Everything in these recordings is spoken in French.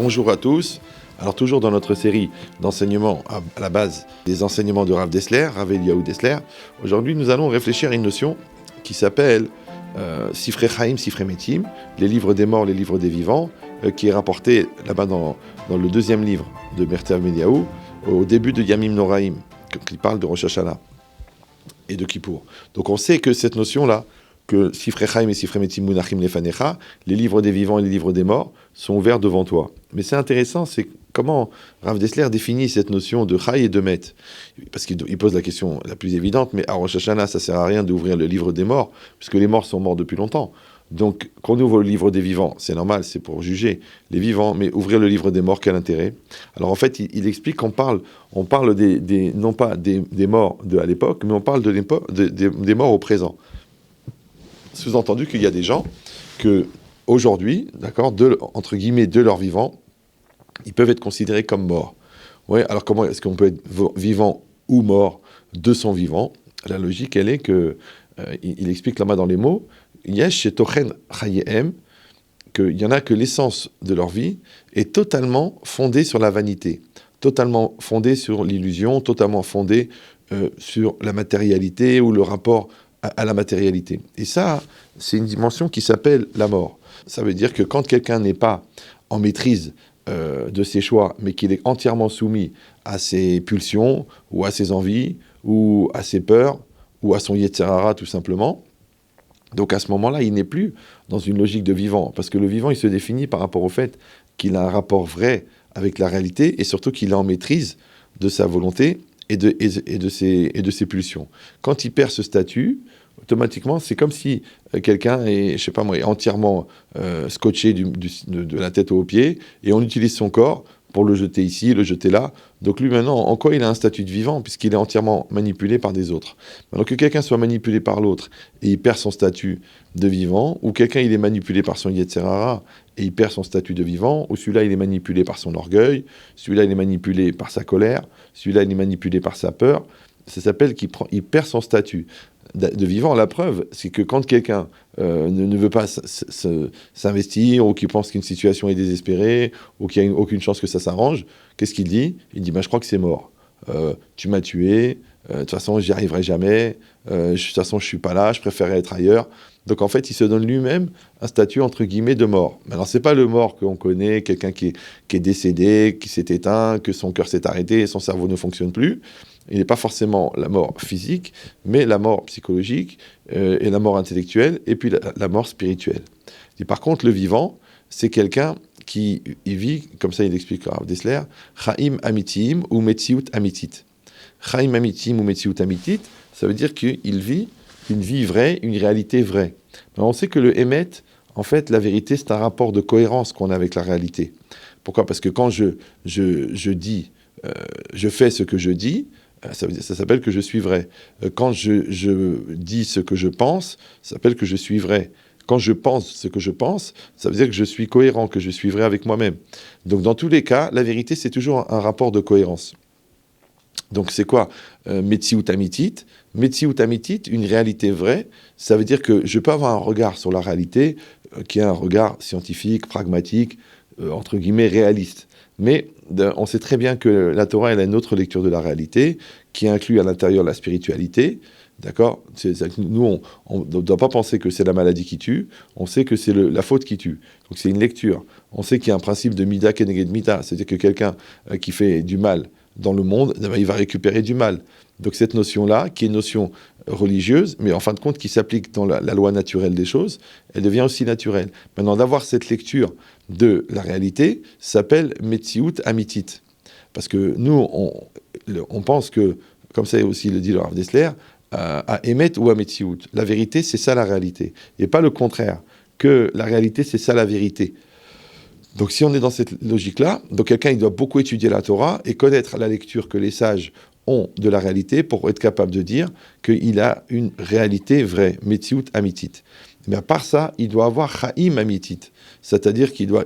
Bonjour à tous. Alors toujours dans notre série d'enseignements à la base des enseignements de Rav Dessler, Rav Eliyahu Dessler, aujourd'hui nous allons réfléchir à une notion qui s'appelle Sifrei Chaim, Sifrei Metim, les livres des morts, les livres des vivants, qui est rapporté là-bas dans le deuxième livre de Mertev Eliyahu, au début de Yamim Noraim, qui parle de Rosh Hashanah et de Kippour. Donc on sait que cette notion-là, que Sifrei Chaim et Sifrei Metim Munachim Lefanecha, les livres des vivants et les livres des morts, sont ouverts devant toi. Mais c'est intéressant, c'est comment Rav Dessler définit cette notion de Chai et de Met. Parce qu'il pose la question la plus évidente, mais à Rosh Hashanah, ça sert à rien d'ouvrir le livre des morts, puisque les morts sont morts depuis longtemps. Donc, quand on ouvre le livre des vivants, c'est normal, c'est pour juger les vivants, mais ouvrir le livre des morts, quel intérêt? Alors en fait, il explique qu'on parle non pas des morts à l'époque, mais on parle des morts au présent. Sous-entendu qu'il y a des gens que, aujourd'hui, d'accord, entre guillemets, de leur vivant, ils peuvent être considérés comme morts. Ouais, alors comment est-ce qu'on peut être vivant ou mort de son vivant? La logique, elle est que, il explique là-bas dans les mots, Yesh et Tochen Chayehem, qu'il y en a que l'essence de leur vie est totalement fondée sur la vanité, totalement fondée sur l'illusion, totalement fondée sur la matérialité ou le rapport à la matérialité. Et ça, c'est une dimension qui s'appelle la mort. Ça veut dire que quand quelqu'un n'est pas en maîtrise de ses choix, mais qu'il est entièrement soumis à ses pulsions, ou à ses envies, ou à ses peurs, ou à son Yetzer Hara tout simplement, donc à ce moment-là, il n'est plus dans une logique de vivant, parce que le vivant, il se définit par rapport au fait qu'il a un rapport vrai avec la réalité, et surtout qu'il est en maîtrise de sa volonté et de ses pulsions. Quand il perd ce statut, automatiquement, c'est comme si quelqu'un est, je sais pas moi, est entièrement scotché de la tête aux pieds, et on utilise son corps pour le jeter ici, le jeter là. Donc lui maintenant, en quoi il a un statut de vivant, puisqu'il est entièrement manipulé par des autres. Maintenant que quelqu'un soit manipulé par l'autre, et il perd son statut de vivant, ou quelqu'un il est manipulé par son Yetzer Hara, et il perd son statut de vivant, ou celui-là il est manipulé par son orgueil, celui-là il est manipulé par sa colère, celui-là il est manipulé par sa peur, ça s'appelle qu'il perd son statut de vivant. La preuve, c'est que quand quelqu'un ne veut pas s'investir, ou qu'il pense qu'une situation est désespérée, ou qu'il n'y a aucune chance que ça s'arrange, qu'est-ce qu'il dit? Il dit, je crois que c'est mort. Tu m'as tué, de toute façon, j'y arriverai jamais, de toute façon, je suis pas là, je préférerais être ailleurs. Donc en fait, il se donne lui-même un statut entre guillemets de mort. Maintenant, c'est pas le mort qu'on connaît, quelqu'un qui est décédé, qui s'est éteint, que son cœur s'est arrêté, son cerveau ne fonctionne plus. Il n'est pas forcément la mort physique, mais la mort psychologique, et la mort intellectuelle, et puis la mort spirituelle. Et par contre, le vivant, c'est quelqu'un qui vit, comme ça il explique Rav Dessler, Chaim Amitim ou Metziut Amitit. Chaim Amitim ou Metziut Amitit, ça veut dire qu'il vit une vie vraie, une réalité vraie. Alors on sait que le Emet, en fait, la vérité, c'est un rapport de cohérence qu'on a avec la réalité. Pourquoi? Parce que quand je dis, je fais ce que je dis, ça s'appelle que je suis vrai. Quand je dis ce que je pense, ça s'appelle que je suis vrai. Quand je pense ce que je pense, ça veut dire que je suis cohérent, que je suis vrai avec moi-même. Donc dans tous les cas, la vérité, c'est toujours un rapport de cohérence. Donc c'est quoi Metziut Amitit? Metziut Amitit, une réalité vraie, ça veut dire que je peux avoir un regard sur la réalité qui est un regard scientifique, pragmatique, entre guillemets réaliste. Mais on sait très bien que la Torah, elle a une autre lecture de la réalité, qui inclut à l'intérieur la spiritualité. D'accord? Nous, on ne doit pas penser que c'est la maladie qui tue, on sait que c'est la faute qui tue. Donc c'est une lecture. On sait qu'il y a un principe de mida keneged mida, c'est-à-dire que quelqu'un qui fait du mal dans le monde, il va récupérer du mal. Donc cette notion-là, qui est une notion religieuse, mais en fin de compte qui s'applique dans la loi naturelle des choses, elle devient aussi naturelle. Maintenant, d'avoir cette lecture de la réalité s'appelle Metziut Amitit. Parce que nous, on pense que, comme ça aussi le dit le Rav Dessler, à Emet ou à Metziut. La vérité, c'est ça la réalité. Et pas le contraire, que la réalité, c'est ça la vérité. Donc si on est dans cette logique-là, donc quelqu'un il doit beaucoup étudier la Torah et connaître la lecture que les sages ont de la réalité pour être capable de dire qu'il a une réalité vraie, Metziut Amitit. Mais à part ça, il doit avoir Chaim Amitit, c'est-à-dire qu'il doit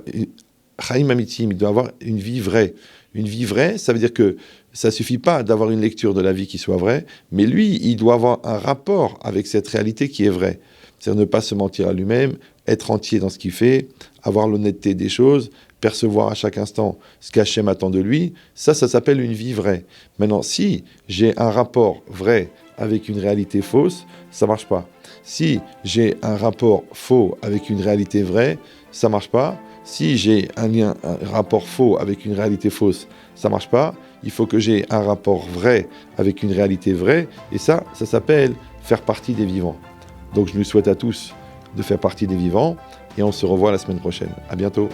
Chaim Amitim, il doit avoir une vie vraie. Une vie vraie, ça veut dire que ça ne suffit pas d'avoir une lecture de la vie qui soit vraie, mais lui, il doit avoir un rapport avec cette réalité qui est vraie. C'est-à-dire ne pas se mentir à lui-même, être entier dans ce qu'il fait, avoir l'honnêteté des choses, percevoir à chaque instant ce qu'Hachem attend de lui, ça s'appelle une vie vraie. Maintenant, si j'ai un rapport vrai avec une réalité fausse, ça marche pas. Si j'ai un rapport faux avec une réalité vraie, ça marche pas. Si j'ai un rapport faux avec une réalité fausse, ça marche pas. Il faut que j'ai un rapport vrai avec une réalité vraie, et ça s'appelle faire partie des vivants. Donc je nous souhaite à tous de faire partie des vivants, et on se revoit la semaine prochaine. À bientôt.